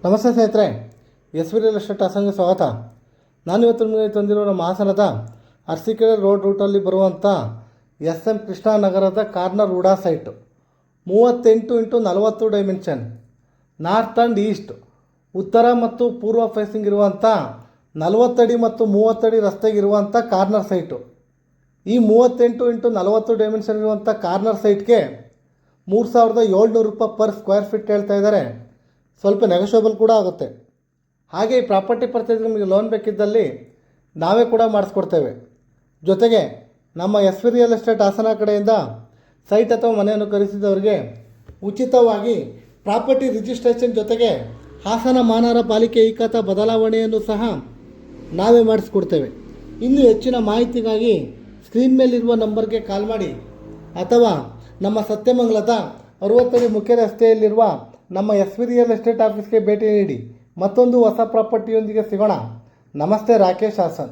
ನಮಸ್ತೆ ಸ್ನೇಹಿತರೆ, S V real estate ಹಾಸನ್ಗೆ ಸ್ವಾಗತ. ನಾನಿವತ್ತು ನಿಮಗೆ ತಂದಿರೋ ನಮ್ಮ ಹಾಸನದ ಅರಸೀಕೆರೆ ರೋಡ್ ರೂಟಲ್ಲಿ ಬರುವಂಥ ಎಸ್ ಎಂ ಕೃಷ್ಣ ನಗರದ ಕಾರ್ನರ್ ವುಡಾ site 38x40 dimension, north and east, ಉತ್ತರ ಮತ್ತು ಪೂರ್ವ ಫೇಸಿಂಗ್ ಇರುವಂಥ 40 ಅಡಿ ಮತ್ತು 30 ಅಡಿ ರಸ್ತೆಗಿರುವಂಥ ಕಾರ್ನರ್ ಸೈಟು. ಈ 38x40 ಡೈಮೆನ್ಷನ್ ಇರುವಂಥ ಕಾರ್ನರ್ ಸೈಟ್ಗೆ 3700 ರೂಪಾಯಿ ಪರ್ ಸ್ಕ್ವೇರ್ ಫೀಟ್ ಹೇಳ್ತಾ ಇದ್ದಾರೆ. ಸ್ವಲ್ಪ ನೆಗೋಷಿಯಬಲ್ ಕೂಡ ಆಗುತ್ತೆ. ಹಾಗೆ ಈ ಪ್ರಾಪರ್ಟಿ ಪರ್ಚೇಸ್ ನಿಮಗೆ ಲೋನ್ ಬೇಕಿದ್ದಲ್ಲಿ ನಾವೇ ಕೂಡ ಮಾಡಿಸ್ಕೊಡ್ತೇವೆ. ಜೊತೆಗೆ ನಮ್ಮ S V real estate Hassan ಕಡೆಯಿಂದ ಸೈಟ್ ಅಥವಾ ಮನೆಯನ್ನು ಖರೀದಿಸಿದವರಿಗೆ ಉಚಿತವಾಗಿ ಪ್ರಾಪರ್ಟಿ ರಿಜಿಸ್ಟ್ರೇಷನ್ ಜೊತೆಗೆ ಹಾಸನ ಮಹಾನಗರ ಪಾಲಿಕೆ ಈ ಖಾತಾ ಬದಲಾವಣೆಯನ್ನು ಸಹ ನಾವೇ ಮಾಡಿಸ್ಕೊಡ್ತೇವೆ. ಇನ್ನೂ ಹೆಚ್ಚಿನ ಮಾಹಿತಿಗಾಗಿ ಸ್ಕ್ರೀನ್ ಮೇಲಿರುವ ನಂಬರ್ಗೆ ಕಾಲ್ ಮಾಡಿ ಅಥವಾ ನಮ್ಮ ಸತ್ಯಮಂಗಲದ 60 ಅಡಿ ಮುಖ್ಯ ರಸ್ತೆಯಲ್ಲಿರುವ ನಮ್ಮ ಎಸ್ ವಿ ರಿಯಲ್ ಎಸ್ಟೇಟ್ ಆಫೀಸ್ಗೆ ಭೇಟಿ ನೀಡಿ. ಮತ್ತೊಂದು ಹೊಸ ಪ್ರಾಪರ್ಟಿಯೊಂದಿಗೆ ಸಿಗೋಣ. ನಮಸ್ತೆ, ರಾಕೇಶ್ ಹಾಸನ್.